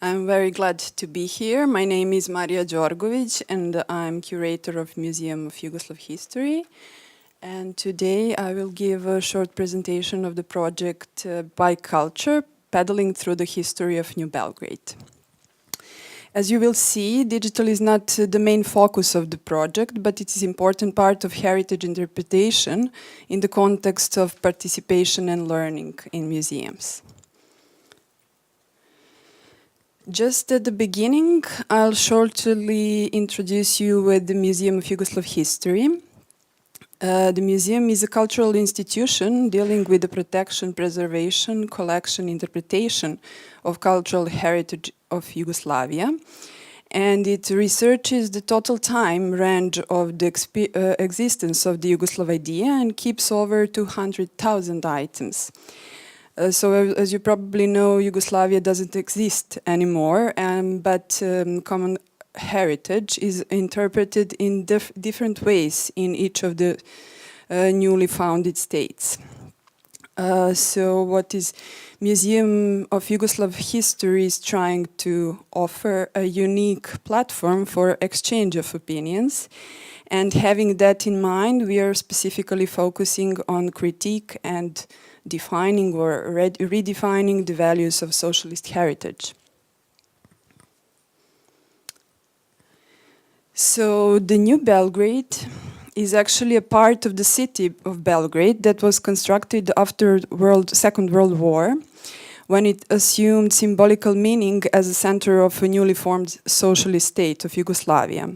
I'm very glad to be here. My name is Marija Djorgovic and I'm curator of Museum of Yugoslav History. And today I will give a short presentation of the project Bikeculture, Pedaling Through the History of New Belgrade. As you will see, digital is not the main focus of the project, but it is an important part of heritage interpretation in the context of participation and learning in museums. Just at the beginning, I'll shortly introduce you with the Museum of Yugoslav History. The museum is a cultural institution dealing with the protection, preservation, collection, interpretation of cultural heritage of Yugoslavia. And it researches the total time range of the existence of the Yugoslav idea and keeps over 200,000 items. So as you probably know, Yugoslavia doesn't exist anymore, but common heritage is interpreted in different ways in each of the newly founded states. So what is Museum of Yugoslav History is trying to offer a unique platform for exchange of opinions. And having that in mind, we are specifically focusing on critique and defining or redefining the values of socialist heritage. So the New Belgrade is actually a part of the city of Belgrade that was constructed after the Second World War, when it assumed symbolical meaning as a center of a newly formed socialist state of Yugoslavia.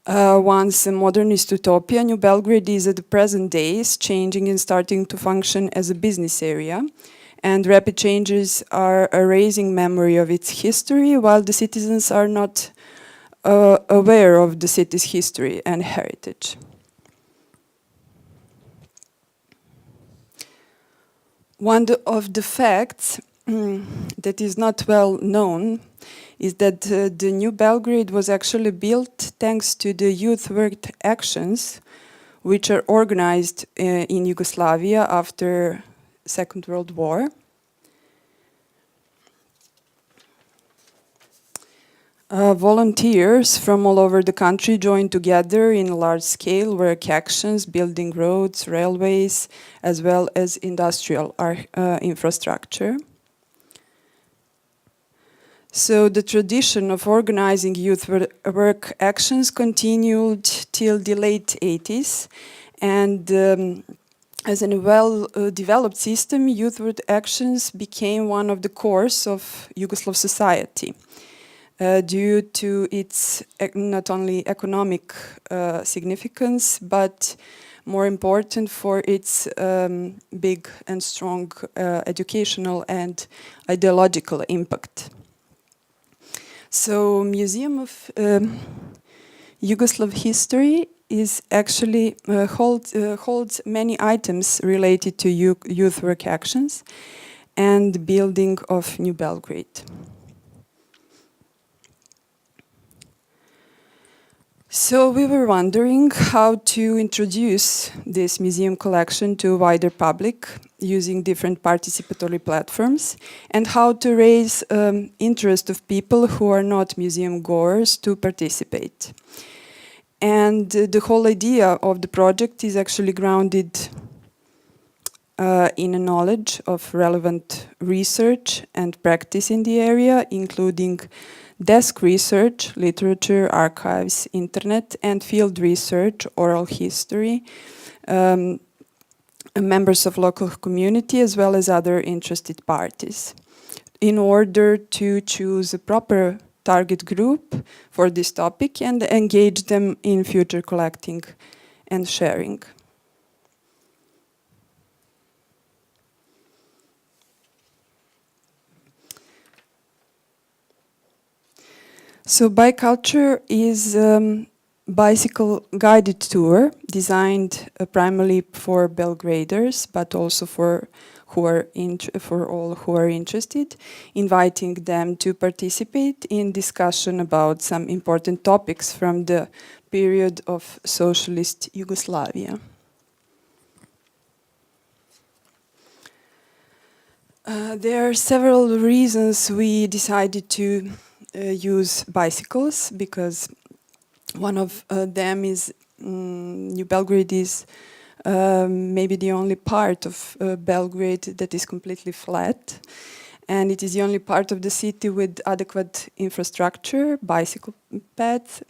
Once a modernist utopia, New Belgrade is at the present days changing and starting to function as a business area, and rapid changes are erasing memory of its history, while the citizens are not aware of the city's history and heritage. One of the facts that is not well known is that the New Belgrade was actually built thanks to the youth work actions which are organized in Yugoslavia after Second World War. Volunteers from all over the country joined together in large-scale work actions, building roads, railways, as well as industrial infrastructure. So the tradition of organizing youth work actions continued till the late 80s, and as a well-developed system, youth work actions became one of the cores of Yugoslav society. Due to its not only economic significance, but more important for its big and strong educational and ideological impact. So Museum of Yugoslav History is actually holds many items related to youth work actions and the building of New Belgrade. So we were wondering how to introduce this museum collection to a wider public using different participatory platforms, and how to raise interest of people who are not museum goers to participate. And the whole idea of the project is actually grounded in a knowledge of relevant research and practice in the area, including desk research, literature, archives, internet, and field research, oral history, members of local community, as well as other interested parties, in order to choose a proper target group for this topic and engage them in future collecting and sharing. So Bikeculture is a bicycle guided tour designed primarily for Belgraders, but also for all who are interested, inviting them to participate in discussion about some important topics from the period of socialist Yugoslavia. There are several reasons we decided to use bicycles, because one of them is New Belgrade is maybe the only part of Belgrade that is completely flat, and it is the only part of the city with adequate infrastructure, bicycle paths,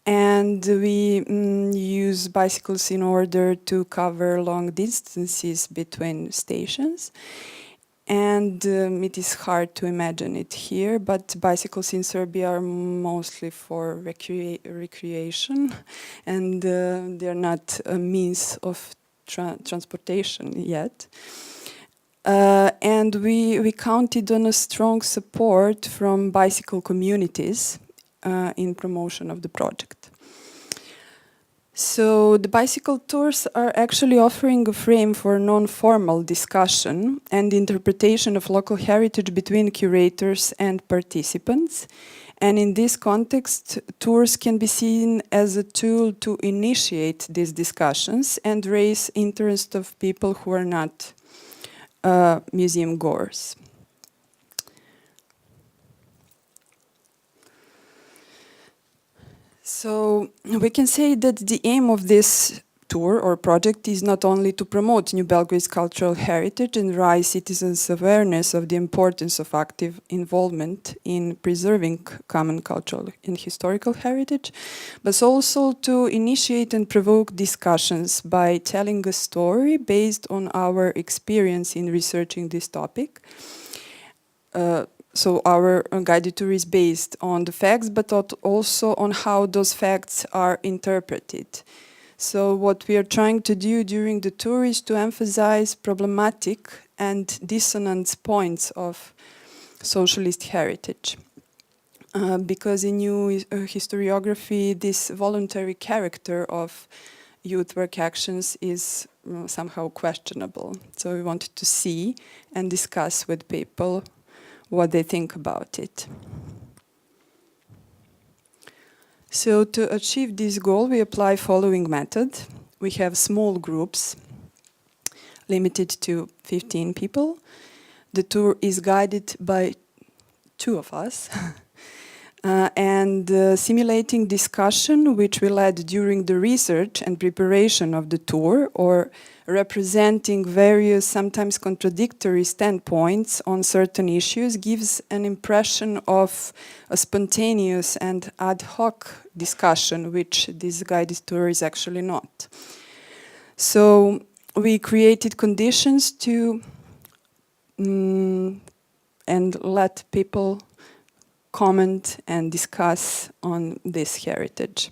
and we use bicycles in order to cover long distances between stations. And it is hard to imagine it here, but bicycles in Serbia are mostly for recreation, and they're not a means of transportation yet. And we counted on a strong support from bicycle communities in promotion of the project. So the bicycle tours are actually offering a frame for non-formal discussion and interpretation of local heritage between curators and participants. And in this context, tours can be seen as a tool to initiate these discussions and raise interest of people who are not museum goers. So we can say that the aim of this tour or project is not only to promote New Belgrade's cultural heritage and raise citizens' awareness of the importance of active involvement in preserving common cultural and historical heritage, but also to initiate and provoke discussions by telling a story based on our experience in researching this topic. So our guided tour is based on the facts, but also on how those facts are interpreted. So what we are trying to do during the tour is to emphasize problematic and dissonant points of socialist heritage. Because in new historiography, this voluntary character of youth work actions is somehow questionable. So we wanted to see and discuss with people what they think about it. So to achieve this goal, we apply following method. We have small groups, limited to 15 people. The tour is guided by 2 of us. And simulating discussion, which we led during the research and preparation of the tour, or representing various, sometimes contradictory standpoints on certain issues, gives an impression of a spontaneous and ad hoc discussion, which this guided tour is actually not. So we created conditions to and let people comment and discuss on this heritage.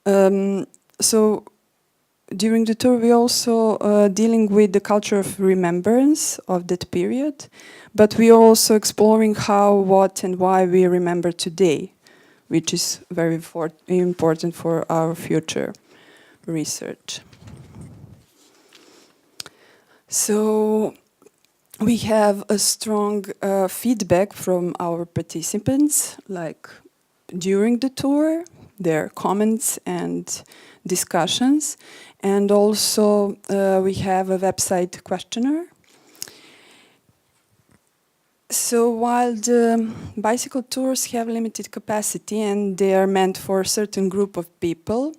So during the tour we also dealing with the culture of remembrance of that period, but we are also exploring how, what and why we remember today, which is very important for our future research. So we have a strong feedback from our participants, like during the tour, their comments and discussions, and also we have a website questionnaire. So while the bicycle tours have limited capacity and they are meant for a certain group of people,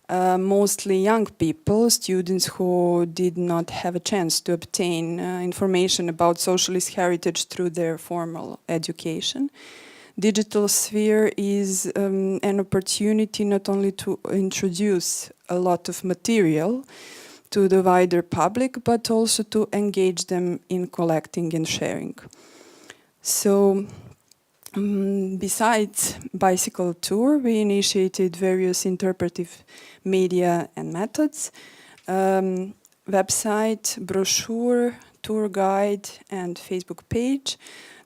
mostly young people, students who did not have a chance to obtain information about socialist heritage through their formal education. Digital sphere is an opportunity not only to introduce a lot of material to the wider public, but also to engage them in collecting and sharing. So, besides bicycle tour, we initiated various interpretive media and methods, website, brochure, tour guide, and Facebook page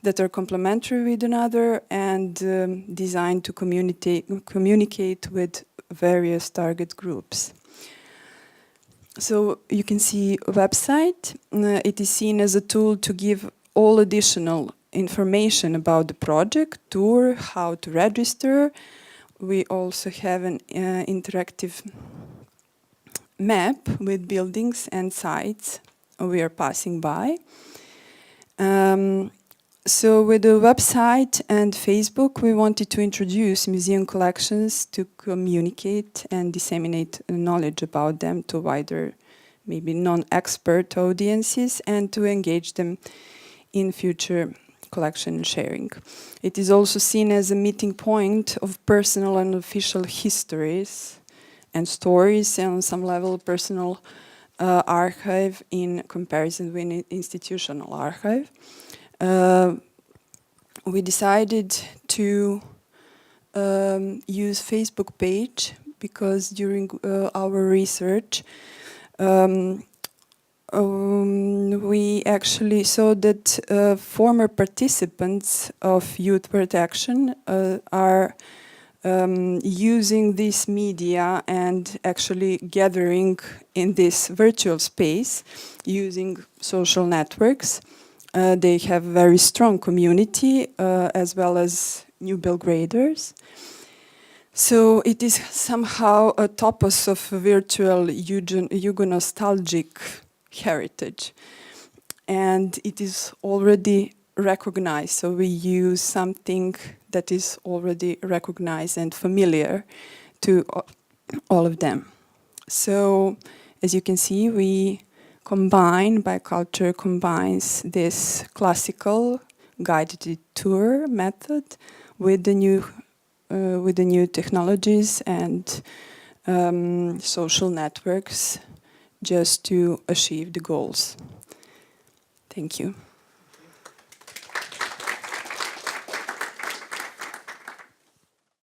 that are complementary with another and designed to communicate with various target groups. So you can see a website. It is seen as a tool to give all additional information about the project, tour, how to register. We also have an interactive map with buildings and sites we are passing by. So with the website and Facebook, we wanted to introduce museum collections to communicate and disseminate knowledge about them to wider, maybe non-expert audiences, and to engage them in future collection sharing. It is also seen as a meeting point of personal and official histories and stories, and on some level personal archive in comparison with an institutional archive. We decided to use Facebook page because during our research we actually saw that former participants of youth protection are using this media and actually gathering in this virtual space using social networks. They have very strong community as well as new Belgraders. So it is somehow a topos of virtual Yugo-nostalgic heritage. And it is already recognized, so we use something that is already recognized and familiar to all of them. So, as you can see, Bikeculture combines this classical guided tour method with the new technologies and social networks just to achieve the goals. Thank you.